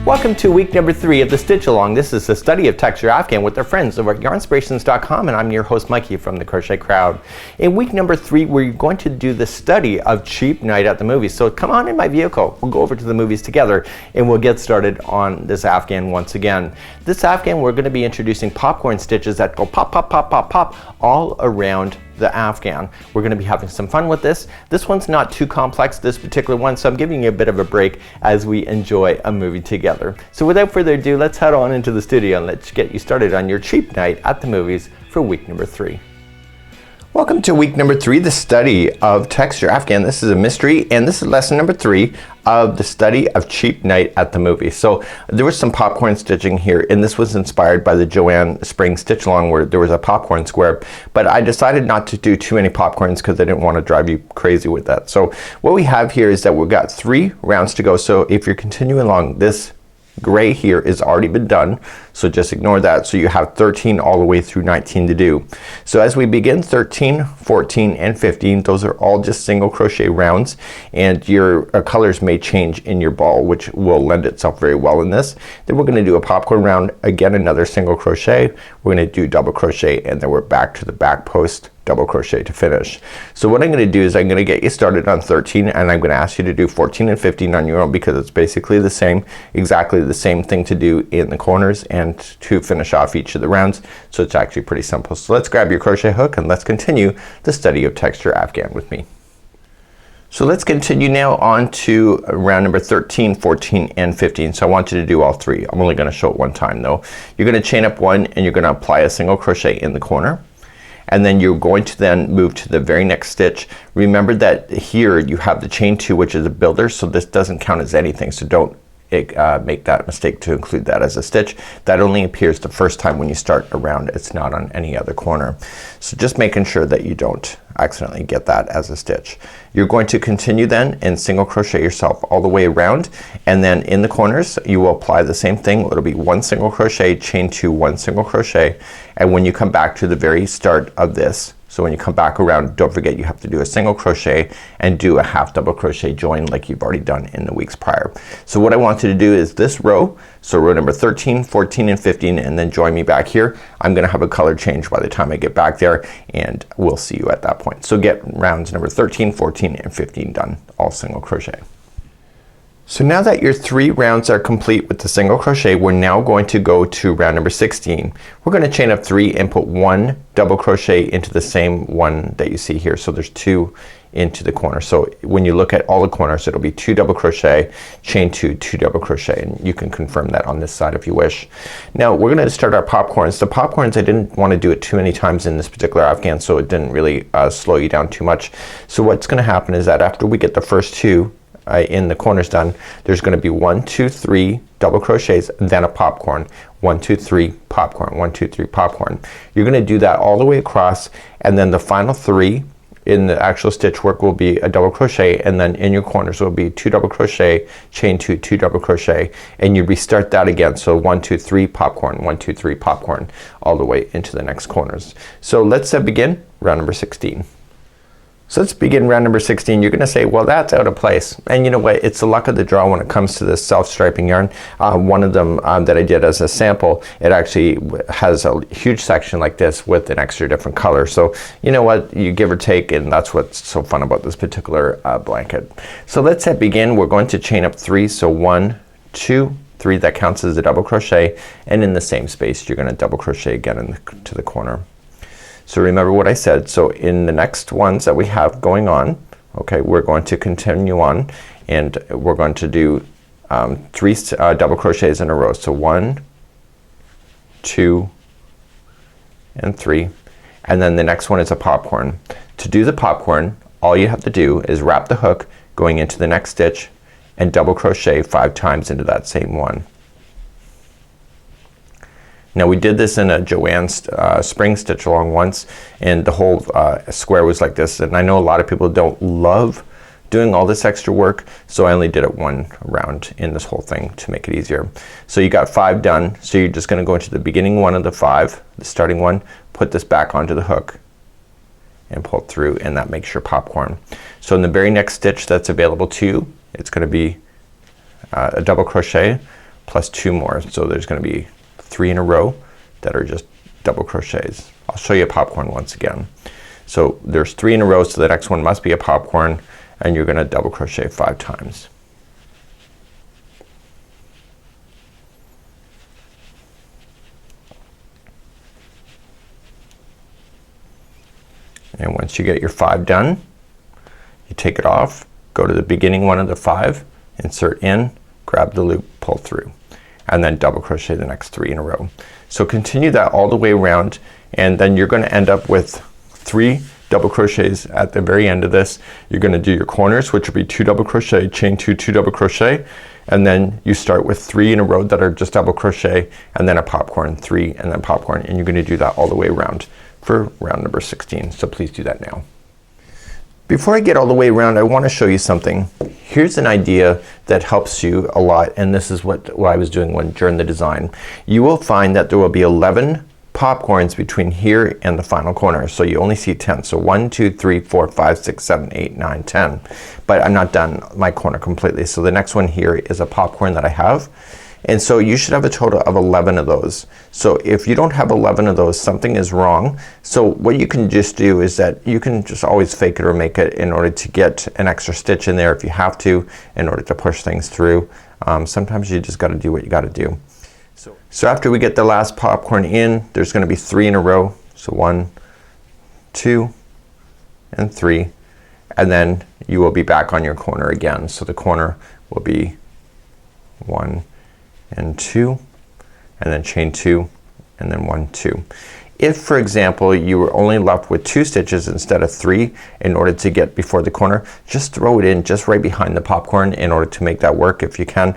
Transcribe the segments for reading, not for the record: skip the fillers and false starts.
Welcome to week number 3 of the Stitch Along. This is the study of texture Afghan with our friends over at yarnspirations.com, and I'm your host Mikey from the Crochet Crowd. In week number 3 we're going to do the study of Cheap Night at the Movies. So come on in my vehicle, we'll go over to the movies together and we'll get started on this Afghan once again. This Afghan we're going to be introducing popcorn stitches that go pop, pop, pop, pop, pop all around the Afghan. We're going to be having some fun with this. This one's not too complex, this particular one, so I'm giving you a bit of a break as we enjoy a movie together. So without further ado, let's head on into the studio and let's get you started on your cheap night at the movies for week number 3. Welcome to week number 3, the study of texture Afghan. This is a mystery and this is lesson number 3 of the study of Cheap Night at the Movies. So there was some popcorn stitching here, and this was inspired by the Joanne Spring Stitch Along where there was a popcorn square, but I decided not to do too many popcorns because I didn't want to drive you crazy with that. So what we have here is that we've got 3 rounds to go. So if you're continuing along, this gray here is already been done, so just ignore that. So you have 13 all the way through 19 to do. So as we begin 13, 14, and 15, those are all just single crochet rounds, and your colors may change in your ball, which will lend itself very well in this. Then we're going to do a popcorn round, again another single crochet, we're going to do double crochet, and then we're back to the back post double crochet to finish. So what I'm going to do is I'm going to get you started on 13, and I'm going to ask you to do 14 and 15 on your own because it's basically the same, exactly the same thing to do in the corners and to finish off each of the rounds. So it's actually pretty simple. So let's grab your crochet hook and let's continue the study of texture Afghan with me. So let's continue now on to round number 13, 14, and 15. So I want you to do all 3. I'm only going to show it one time though. You're going to chain up 1 and you're going to apply a single crochet in the corner. And then you're going to then move to the very next stitch. Remember that here you have the chain 2, which is a builder, so this doesn't count as anything, so don't make that mistake to include that as a stitch. That only appears the first time when you start a round. It's not on any other corner. So just making sure that you don't accidentally get that as a stitch. You're going to continue then and single crochet yourself all the way around, and then in the corners you will apply the same thing. It'll be 1 single crochet, chain 2, 1 single crochet, and when you come back to the very start of this, so when you come back around, don't forget you have to do a single crochet and do a half double crochet join like you've already done in the weeks prior. So what I want you to do is this row, so row number 13, 14, and 15, and then join me back here. I'm gonna have a color change by the time I get back there, and we'll see you at that point. So get rounds number 13, 14, and 15 done, all single crochet. So now that your 3 rounds are complete with the single crochet, we're now going to go to round number 16. We're going to chain up 3 and put 1 double crochet into the same one that you see here. So there's 2 into the corner. So when you look at all the corners, it'll be 2 double crochet, chain 2, 2 double crochet, and you can confirm that on this side if you wish. Now we're going to start our popcorns. The popcorns, I didn't want to do it too many times in this particular Afghan, so it didn't really slow you down too much. So what's going to happen is that after we get the first 2 in the corners done, there's going to be 1, 2, 3 double crochets, then a popcorn, 1, 2, 3 popcorn, 1, 2, 3 popcorn. You're going to do that all the way across, and then the final 3 in the actual stitch work will be a double crochet, and then in your corners will be 2 double crochet, chain 2, 2 double crochet, and you restart that again. So 1, 2, 3 popcorn, 1, 2, 3 popcorn, all the way into the next corners. So let's begin round number 16. So let's begin round number 16. You're gonna say, well, that's out of place. And you know what, it's the luck of the draw when it comes to this self-striping yarn. One of them that I did as a sample, it actually has a huge section like this with an extra different color. So you know what, you give or take, and that's what's so fun about this particular blanket. So let's begin. We're going to chain up 3. So 1, 2, 3, that counts as a double crochet, and in the same space you're gonna double crochet again to the corner. So remember what I said. So in the next ones that we have going on, okay, we're going to continue on, and we're going to do 3 double crochets in a row. So 1, 2, and 3, and then the next one is a popcorn. To do the popcorn, all you have to do is wrap the hook going into the next stitch and double crochet 5 times into that same one. Now we did this in a Joanne Spring Stitch Along once, and the whole square was like this, and I know a lot of people don't love doing all this extra work, so I only did it 1 round in this whole thing to make it easier. So you got 5 done, so you're just gonna go into the beginning one of the 5, the starting one, put this back onto the hook and pull it through, and that makes your popcorn. So in the very next stitch that's available to you, it's gonna be a double crochet, plus 2 more. So there's gonna be 3 in a row that are just double crochets. I'll show you a popcorn once again. So there's 3 in a row, so the next one must be a popcorn, and you're gonna double crochet 5 times. And once you get your 5 done, you take it off, go to the beginning one of the 5, insert in, grab the loop, pull through, and then double crochet the next 3 in a row. So continue that all the way around, and then you're gonna end up with 3 double crochets at the very end of this. You're gonna do your corners, which will be 2 double crochet, chain 2, 2 double crochet, and then you start with 3 in a row that are just double crochet, and then a popcorn, 3, and then popcorn, and you're gonna do that all the way around for round number 16. So please do that now. Before I get all the way around, I want to show you something. Here's an idea that helps you a lot, and this is what I was doing during the design. You will find that there will be 11 popcorns between here and the final corner. So you only see 10. So 1, 2, 3, 4, 5, 6, 7, 8, 9, 10. But I'm not done my corner completely. So the next one here is a popcorn that I have. And so you should have a total of 11 of those. So if you don't have 11 of those, something is wrong. So what you can just do is that you can just always fake it or make it in order to get an extra stitch in there if you have to, in order to push things through. Sometimes you just gotta do what you gotta do. So after we get the last popcorn in, there's gonna be 3 in a row. So 1, 2, and 3. And then you will be back on your corner again. So the corner will be 1 and 2, and then chain 2, and then 1, 2. If, for example, you were only left with 2 stitches instead of 3 in order to get before the corner, just throw it in just right behind the popcorn in order to make that work if you can.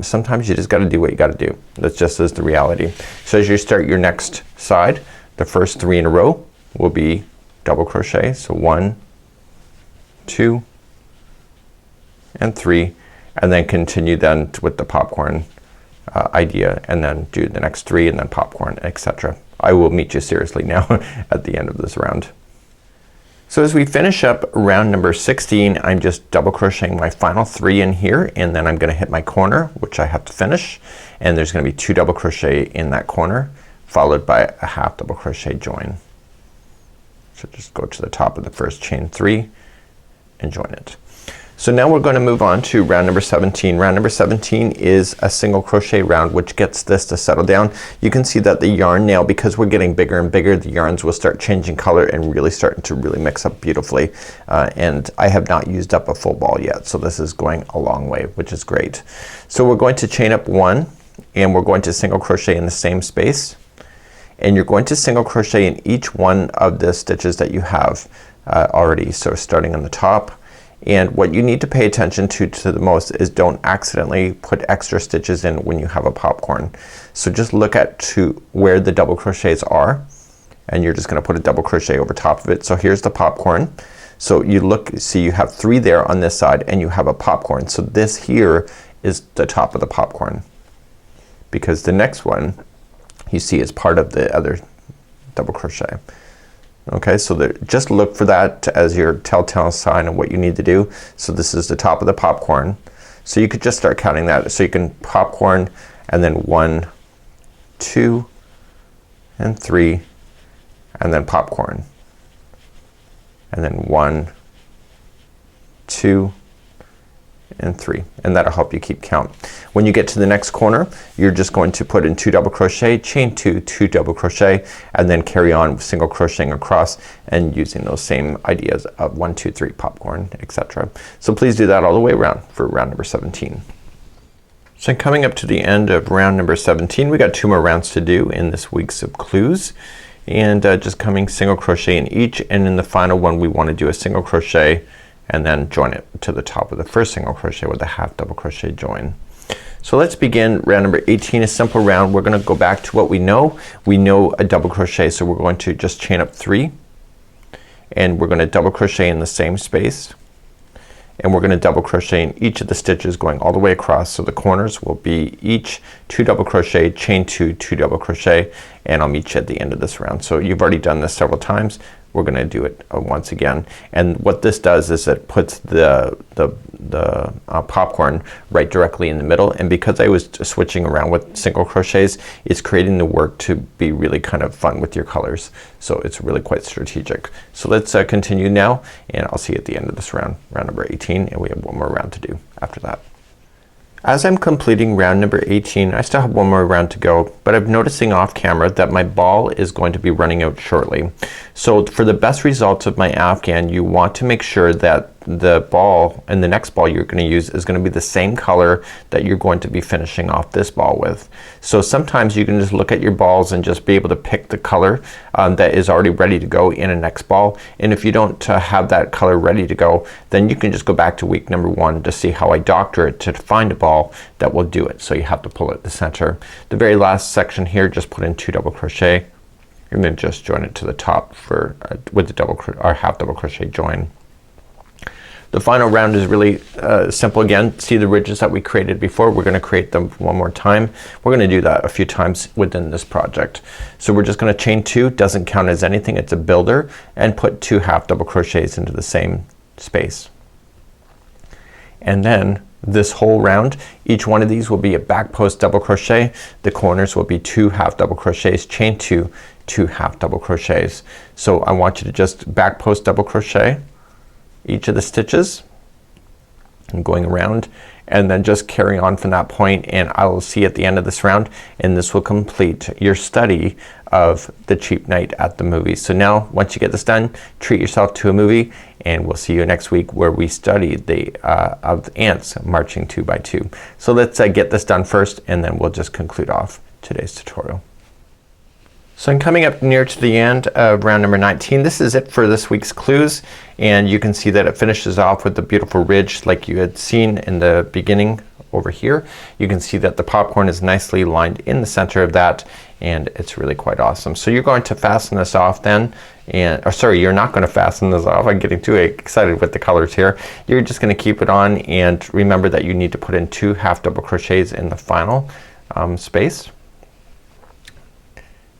Sometimes you just gotta do what you gotta do. That's just is the reality. So as you start your next side, the first 3 in a row will be double crochet. So 1, 2, and 3, and then continue then with the popcorn idea, and then do the next 3 and then popcorn, etc. I will meet you seriously now at the end of this round. So as we finish up round number 16, I'm just double crocheting my final 3 in here, and then I'm gonna hit my corner, which I have to finish, and there's gonna be 2 double crochet in that corner, followed by a half double crochet join. So just go to the top of the first chain 3 and join it. So now we're going to move on to round number 17. Round number 17 is a single crochet round, which gets this to settle down. You can see that the yarn now, because we're getting bigger and bigger, the yarns will start changing color and really starting to really mix up beautifully. And I have not used up a full ball yet, so this is going a long way, which is great. So we're going to chain up 1, and we're going to single crochet in the same space, and you're going to single crochet in each one of the stitches that you have already. So starting on the top. And what you need to pay attention to the most is don't accidentally put extra stitches in when you have a popcorn. So just look at where the double crochets are, and you're just gonna put a double crochet over top of it. So here's the popcorn. So you look, see you have 3 there on this side, and you have a popcorn. So this here is the top of the popcorn, because the next one you see is part of the other double crochet. Okay, so just look for that as your telltale sign of what you need to do. So this is the top of the popcorn. So you could just start counting that. So you can popcorn, and then 1, 2, and 3, and then popcorn, and then 1, 2, and 3, and that'll help you keep count. When you get to the next corner, you're just going to put in 2 double crochet, chain 2, 2 double crochet, and then carry on with single crocheting across and using those same ideas of 1, 2, 3 popcorn, etc. So please do that all the way around for round number 17. So coming up to the end of round number 17, we got 2 more rounds to do in this week's of clues, and just coming single crochet in each, and in the final one we want to do a single crochet and then join it to the top of the first single crochet with a half double crochet join. So let's begin round number 18, a simple round. We're gonna go back to what we know. We know a double crochet, so we're going to just chain up 3, and we're gonna double crochet in the same space, and we're gonna double crochet in each of the stitches going all the way across. So the corners will be each 2 double crochet, chain 2, 2 double crochet, and I'll meet you at the end of this round. So you've already done this several times. We're gonna do it once again, and what this does is it puts the popcorn right directly in the middle, and because I was switching around with single crochets, it's creating the work to be really kind of fun with your colors. So it's really quite strategic. So let's continue now, and I'll see you at the end of this round, round number 18, and we have one more round to do after that. As I'm completing round number 18, I still have one more round to go, but I'm noticing off camera that my ball is going to be running out shortly. So for the best results of my Afghan, you want to make sure that the ball and the next ball you're going to use is going to be the same color that you're going to be finishing off this ball with. So sometimes you can just look at your balls and just be able to pick the color that is already ready to go in a next ball, and if you don't have that color ready to go, then you can just go back to week number 1 to see how I doctor it to find a ball that will do it. So you have to pull it the center. The very last section here, just put in 2 double crochet and then just join it to the top for with the double or half double crochet join. The final round is really simple again. See the ridges that we created before? We're gonna create them one more time. We're gonna do that a few times within this project. So we're just gonna chain 2, doesn't count as anything, it's a builder, and put 2 half double crochets into the same space. And then this whole round, each one of these will be a back post double crochet. The corners will be 2 half double crochets, chain 2, 2 half double crochets. So I want you to just back post double crochet each of the stitches and going around, and then just carry on from that point, and I will see at the end of this round, and this will complete your study of the Cheap Night at the Movies. So now once you get this done, treat yourself to a movie, and we'll see you next week where we study the of ants marching 2 by 2. So let's get this done first, and then we'll just conclude off today's tutorial. So I'm coming up near to the end of round number 19. This is it for this week's clues, and you can see that it finishes off with the beautiful ridge like you had seen in the beginning over here. You can see that the popcorn is nicely lined in the center of that, and it's really quite awesome. So you're going to fasten this off then, and or sorry, you're not going to fasten this off. I'm getting too excited with the colors here. You're just going to keep it on, and remember that you need to put in 2 half double crochets in the final space.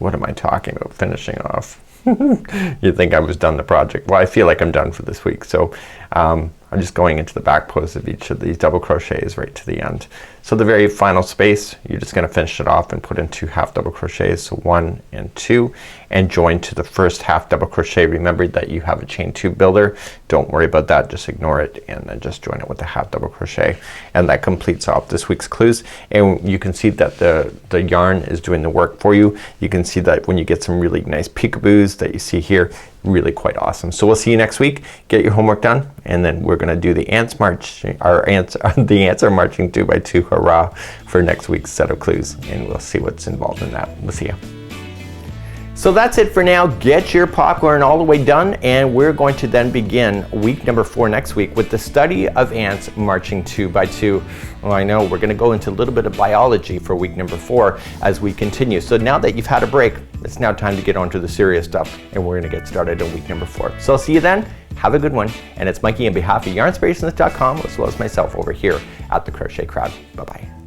What am I talking about? Finishing off. You think I was done the project. Well, I feel like I'm done for this week. So I'm just going into the back post of each of these double crochets right to the end. So the very final space, you're just gonna finish it off and put in 2 half double crochets. So 1 and 2, and join to the first half double crochet. Remember that you have a chain 2 builder. Don't worry about that, just ignore it, and then just join it with a half double crochet. And that completes off this week's clues. And you can see that the yarn is doing the work for you. You can see that when you get some really nice peekaboos that you see here, really quite awesome. So we'll see you next week. Get your homework done, and then we're gonna do the ants march. The ants are marching 2 by 2. Hurrah for next week's set of clues, and we'll see what's involved in that. We'll see you. So that's it for now. Get your popcorn all the way done, and we're going to then begin week number 4 next week with the study of ants marching 2 by 2. Well, I know we're gonna go into a little bit of biology for week number 4 as we continue. So now that you've had a break, it's now time to get on to the serious stuff, and we're gonna get started on week number 4. So I'll see you then. Have a good one, and it's Mikey on behalf of yarnspirations.com as well as myself over here at the Crochet Crowd. Bye-bye.